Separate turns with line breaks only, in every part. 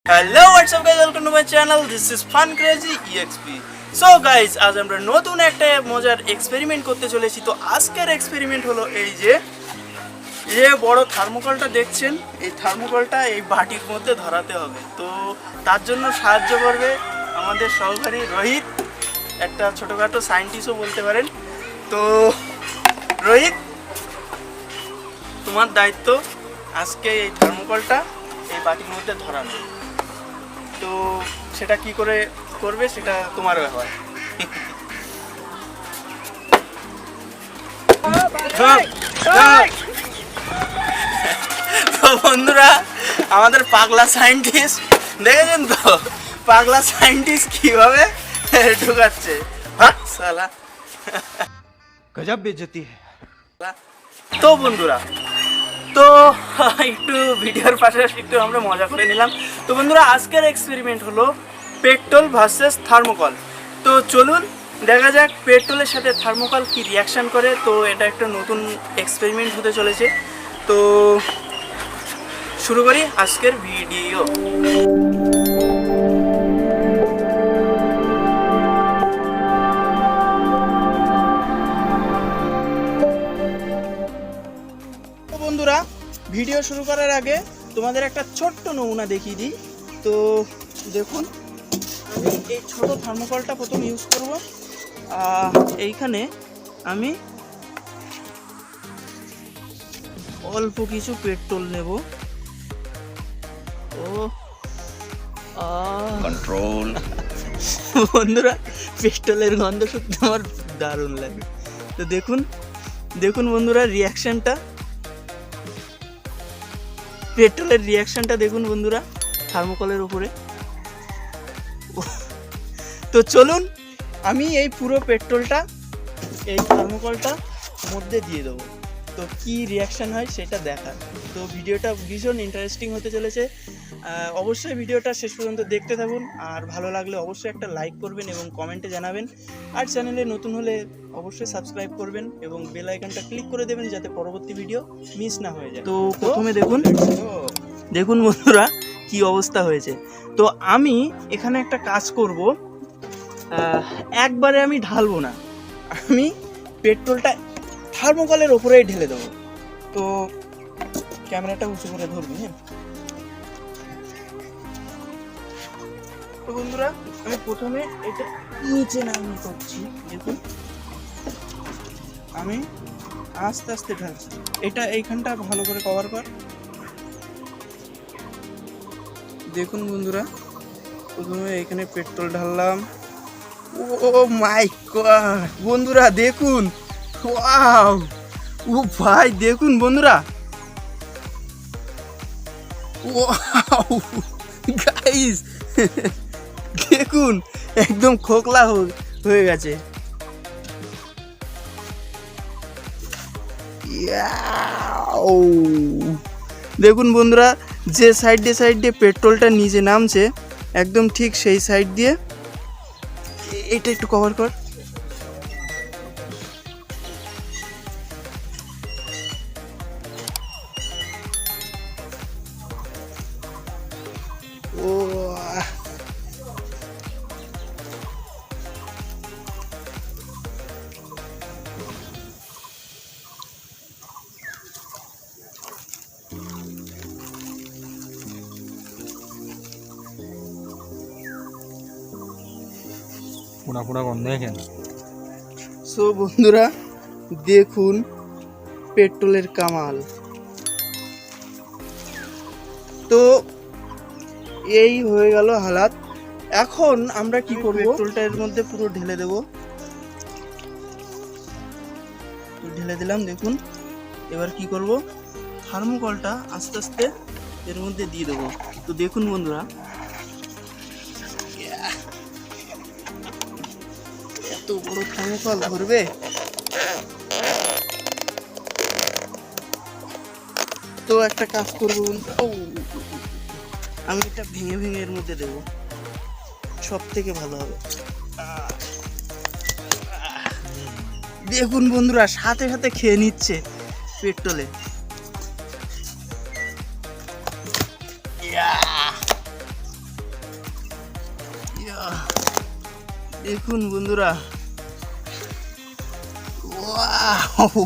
Hello, what's up guys, welcome to my channel. This is Fun Crazy EXP. So guys, আজ আমরা নতুন একটা মজার এক্সপেরিমেন্ট করতে চলেছি। তো আজকের এক্সপেরিমেন্ট হলো এই যে বড় থার্মোকলটা দেখছেন, এই থার্মোকলটা এই বাটির মধ্যে ধরাতে হবে। তো তার জন্য সাহায্য করবে আমাদের সহকারী রোহিত, একটা ছোটখাটো সায়েন্টিস্টও বলতে পারেন। তো রোহিত, তোমার দায়িত্ব আজকে এই থার্মোকলটা এই বাটির মধ্যে ধরানো। তো সেটা কি করে করবে সেটা তোমার ব্যাপার। তো বন্ধুরা, আমাদের পাগলা সায়েন্টিস্ট দেখেছেন তো, পাগলা সায়েন্টিস্ট কিভাবে ঢুকাচ্ছে। সালা
गजब बेइज्जती है।
তো বন্ধুরা, তো একটু ভিডিওর পাশাপাশি একটু আমরা মজা করে নিলাম। তো বন্ধুরা, আজকের এক্সপেরিমেন্ট হলো পেট্রোল ভার্সেস থার্মোকল। তো চলুন দেখা যাক পেট্রোলের সাথে থার্মোকল কি রিয়াকশান করে। তো এটা একটা নতুন এক্সপেরিমেন্ট হতে চলেছে। তো শুরু করি আজকের ভিডিও। বন্ধুরা, ভিডিও শুরু করার আগে তোমাদের একটা ছোট্ট নমুনা দেখিয়ে দিই। তো দেখুন, আমি এই ছোট থার্মোকলটা প্রথম ইউজ করব। এইখানে আমি অল্প কিছু পেট্রোল নেব। ও
कंट्रोल।
বন্ধুরা, পেট্রোলের গন্ধ সত্যি আমার দারুণ লাগে। তো দেখুন দেখুন বন্ধুরা, রিয়াকশানটা, পেট্রোলের রিয়াকশানটা দেখুন বন্ধুরা থার্মোকলের উপরে। তো চলুন আমি এই পুরো পেট্রোলটা এই থার্মোকলটা মধ্যে দিয়ে দেবো। তো কি রিয়াকশান হয় সেটা দেখার। তো ভিডিওটা ভীষণ ইন্টারেস্টিং হতে চলেছে। অবশ্যই ভিডিওটা শেষ পর্যন্ত দেখতে থাকুন। আর ভালো লাগলে অবশ্যই একটা লাইক করবেন এবং কমেন্টে জানাবেন। আর চ্যানেলে নতুন হলে অবশ্যই সাবস্ক্রাইব করবেন এবং বেল আইকনটা ক্লিক করে দেবেন যাতে পরবর্তী ভিডিও মিস না হয়ে যায়। তো প্রথমে দেখুন বন্ধুরা কি অবস্থা হয়েছে। তো আমি এখানে একটা কাজ করব, একবারে আমি ঢালবো না, আমি পেট্রোলটা থার্মোকলের ওপরেই ঢেলে দেবো। তো ক্যামেরাটা উঁচু করে ধরবি। হ্যাঁ, তো বন্ধুরা, আমি প্রথমে এটা নিচে নামিয়ে করছি। দেখুন আমি আস্তে আস্তে ঢালছি। এটা এইখানটা ভালো করে কভার কর। দেখুন বন্ধুরা, প্রথমে এখানে পেট্রোল ঢাললাম। ও মাই গড বন্ধুরা, দেখুন, ওয়াও, ও ভাই দেখুন বন্ধুরা, ওয়াও গাইস, দেখুন একদম খোকলা হয়ে গেছে। দেখুন বন্ধুরা, যে সাইড দিয়ে পেট্রোলটা নিচে নামছে একদম ঠিক সেই সাইড দিয়ে এটা একটু কভার কর। ও
पूरा पूरा गंदे কেন।
সো বন্ধুরা, দেখুন পেট্রোলের কামাল। তো এই হয়ে গেল হালাত। এখন আমরা কি করব, পেট্রোলটা এর মধ্যে পুরো ঢেলে দেব। ঢেলে দিলাম। দেখুন এবার কি করব, থার্মোকলটা আস্তে আস্তে এর মধ্যে দিয়ে দেবো। তো দেখুন বন্ধুরা, এত বড় থার্মোকল ধরবে। তো একটা কাজ করবো, আমি এটা ভেঙে ভেঙে এর মধ্যে দেবো, সব থেকে ভালো হবে। দেখুন বন্ধুরা, সাথে সাথে খেয়ে নিচ্ছে পেট্রোলে। দেখুন বন্ধুরা, ওয়াও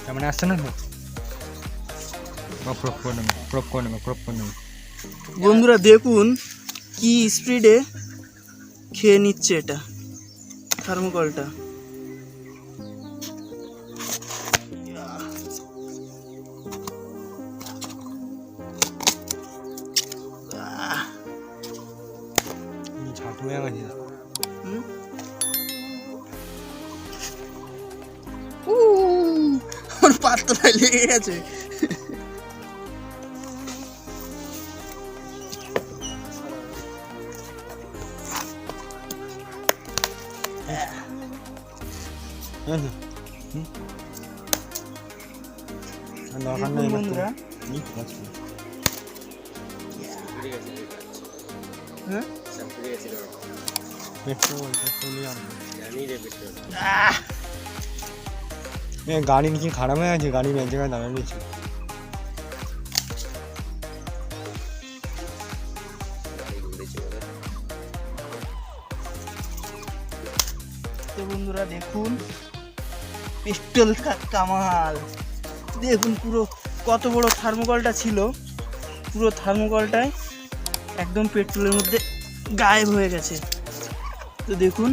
কেমন আসছে না?
বন্ধুরা দেখুন কি স্পিডে খেয়ে নিচ্ছে এটা থার্মোকলটা।
ছাতু হয়ে গেছে।
আমার পাতলায় লেগে গেছে। বন্ধুরা
গাড়ি কি খারাপ হয়ে আছে? গাড়ি এক জায়গায় দাঁড়ানো রয়েছে।
তো বন্ধুরা দেখুন পেট্রোল কামাল। দেখুন পুরো কত বড় থার্মোকলটা ছিল, পুরো থার্মোকলটায় একদম পেট্রোলের মধ্যে গায়েব হয়ে গেছে। তো দেখুন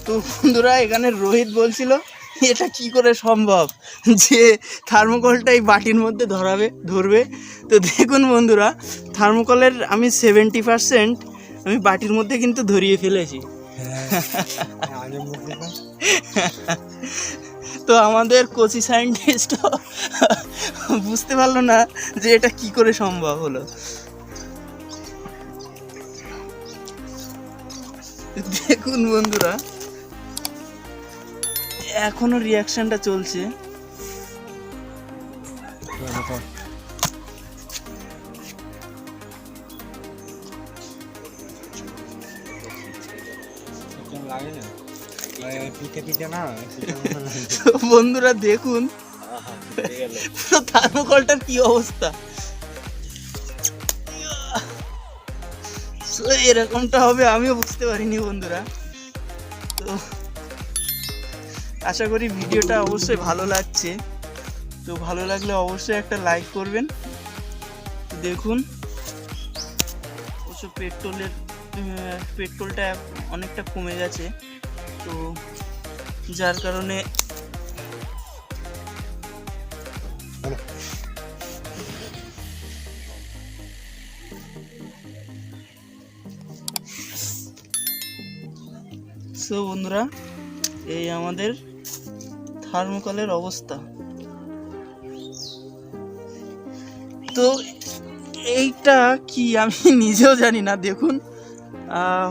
তো বন্ধুরা এখানে রোহিত বলছিল এটা কি করে সম্ভব যে থার্মোকলটাই বাটির মধ্যে ধরবে। তো দেখুন বন্ধুরা থার্মোকলের আমি 70% আমি বাটির মধ্যে কিন্তু ধরিয়ে ফেলেছি। তো আমাদের কোচি সায়েন্টিস্ট বুঝতে পারলো না যে এটা কি করে সম্ভব হলো। দেখুন বন্ধুরা এখনো রিয়াকশনটা চলছে। বন্ধুরা দেখুন পুরো থার্মোকলটার কি অবস্থা। এরকমটা হবে আমিও বুঝতে পারিনি বন্ধুরা। তো আশা করি ভিডিওটা অবশ্যই ভালো লাগছে। তো ভালো লাগলে অবশ্যই একটা লাইক করবেন। দেখুন অবশ্য পেট্রোলটা অনেকটা কমে গেছে, তো যার কারণে বন্ধুরা এই আমাদের থার্মোকলের অবস্থা। তো এইটা কি আমি নিজেও জানি না। দেখুন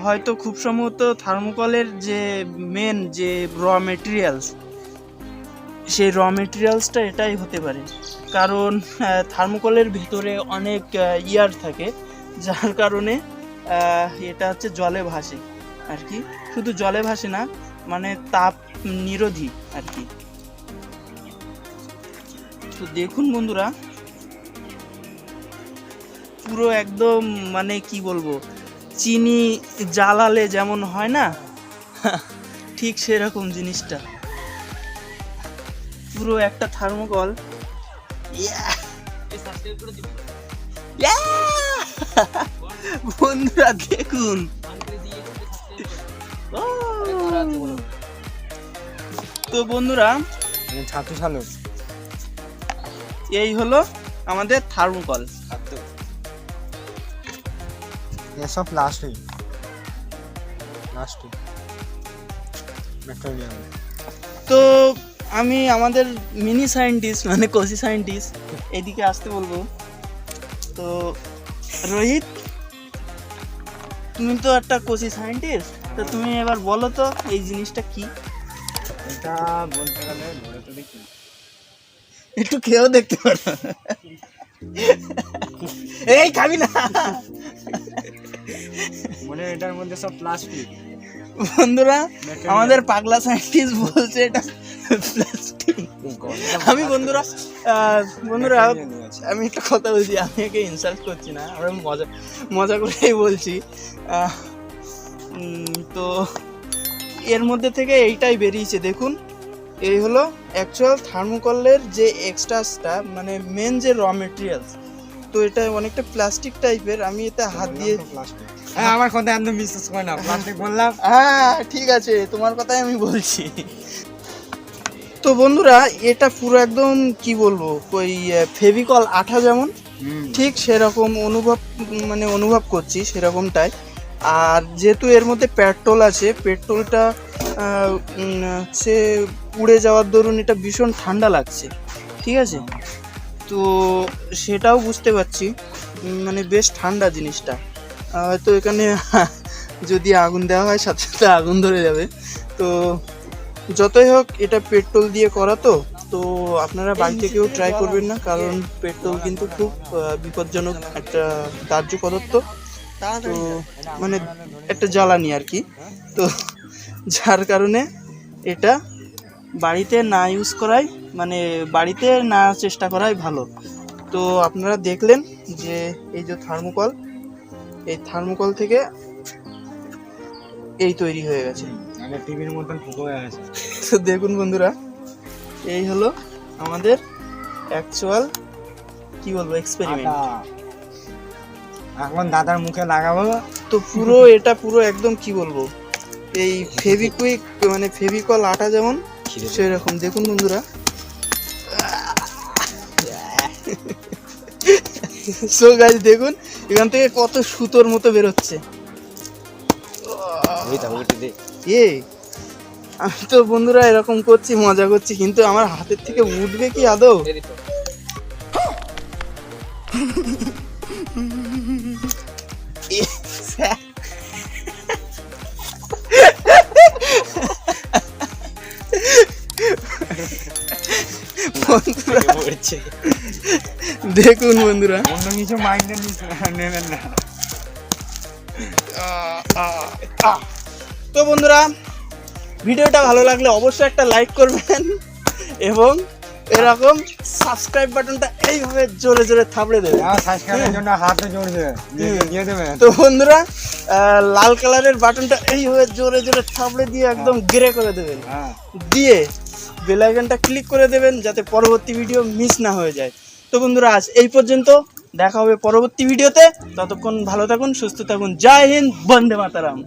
হয়তো খুব সম্ভবত থার্মোকলের যে মেন যে মেটেরিয়ালস, সেই মেটেরিয়ালসটা এটাই হতে পারে। কারণ থার্মোকলের ভিতরে অনেক ইয়ার থাকে, যার কারণে এটা হচ্ছে জলে ভাসে আর কি। শুধু জলে ভাসে না, মানে তাপ নিরোধী আর কি। তো দেখুন বন্ধুরা পুরো একদম মানে কি বলবো, চিনি জ্বালালে যেমন হয় না ঠিক সেরকম জিনিসটা। পুরো একটা থার্মোকল। বন্ধুরা দেখুন তো বন্ধুরা
ছাতু চালু
এই হলো আমাদের থার্মোকল।
সব লাস্ট
তো আমি আমাদের মিনি সায়েন্টিস্ট মানে কোচি সায়েন্টিস্ট এদিকে আসতে বলবো। তো রোহিত তুমি তো একটা কোচি সায়েন্টিস্ট, তো তুমি এবার বলো তো এই জিনিসটা কি।
এটা বলতে গেলে
একটু খেয়েও দেখতে পারো। এই খাবি না।
মানে এটার মধ্যে সব প্লাস্টিক।
বন্ধুরা আমাদের পাগলা সায়েন্টিস্ট বলছে এটা প্লাস্টিক। আমি বন্ধুরা আমি একটা কথা বলছি, আমি একে ইনসাল্ট করছি না, আমরা মজা করেই বলছি। তো এর মধ্যে থেকে এইটাই বেরিয়েছে, দেখুন এই হলো অ্যাকচুয়াল থার্মোকলের যে এক্সট্রা মানে মেন যে র মেটেরিয়ালস। তো এটা অনেকটা প্লাস্টিক টাইপের, আমি এতে হাত দিয়ে
হ্যাঁ আমার কথা একদম বিশ্বাস করে না, প্লাস্টিক বললাম।
হ্যাঁ ঠিক আছে, তোমার কথাই আমি বলছি। তো বন্ধুরা এটা পুরো একদম কি বলবো, ওই ফেভিকল আঠা যেমন ঠিক সেরকম অনুভব করছি সেরকমটাই। আর যেহেতু এর মধ্যে পেট্রোল আছে, পেট্রোলটা সে পুড়ে যাওয়ার দরুন এটা ভীষণ ঠান্ডা লাগছে, ঠিক আছে। তো সেটাও বুঝতে পারছি, মানে বেশ ঠান্ডা জিনিসটা। হয়তো এখানে যদি আগুন দেওয়া হয় সাথে সাথে আগুন ধরে যাবে। তো যতই হোক এটা পেট্রোল দিয়ে করা, তো আপনারা বাড়িতে কেউ ট্রাই করবেন না, কারণ পেট্রোল কিন্তু খুব বিপজ্জনক একটা দাহ্য পদার্থ, তো মানে একটা জ্বালানি আর কি। তো যার কারণে এটা বাড়িতে না ইউজ করাই, মানে বাড়িতে না চেষ্টা করাই ভালো। তো আপনারা দেখলেন যে এই যে থার্মোকল, এই থার্মোকল থেকে এই তৈরি হয়ে গেছে,
মানে টিভির মতন ফুটো হয়ে গেছে।
তো দেখুন বন্ধুরা এই হলো আমাদের অ্যাকচুয়াল কি বলবো এক্সপেরিমেন্ট।
এখন দাদার মুখে লাগাবো।
তো এটা পুরো একদম কি বলবো, এই ফেভিকুইক মানে ফেভিকল আটা যেমন সেরকম, দেখুন বন্ধুরা। সো গাইস দেখুন এখান থেকে কত সুতোর মতো বেরোচ্ছে। আমি তো বন্ধুরা এরকম করছি, মজা করছি, কিন্তু আমার হাতের থেকে উঠবে কি আদৌ? দেখুন বন্ধুরা,
অন্য কিছু মাইন্ডে নেবেন না।
তো বন্ধুরা ভিডিওটা ভালো লাগলে অবশ্যই একটা লাইক করবেন এবং এরকম সাবস্ক্রাইব বাটনটা এইভাবে জোরে জোরে থাপড়ে দেবেন।
সাবস্ক্রাইবের জন্য হাতে জোরে দিয়ে দেবেন।
তো বন্ধুরা লাল কালারের বাটনটা এইভাবে জোরে জোরে থাপড়ে দিয়ে একদম গ্রে করে দেবেন, দিয়ে বেল আইকনটা ক্লিক করে দেবেন যাতে পরবর্তী ভিডিও মিস না হয়ে যায়। তো বন্ধুরা আজ এই পর্যন্ত, দেখা হবে পরবর্তী ভিডিওতে। ততক্ষণ ভালো থাকুন, সুস্থ থাকুন। জয় হিন্দ, বন্দে মাতারাম।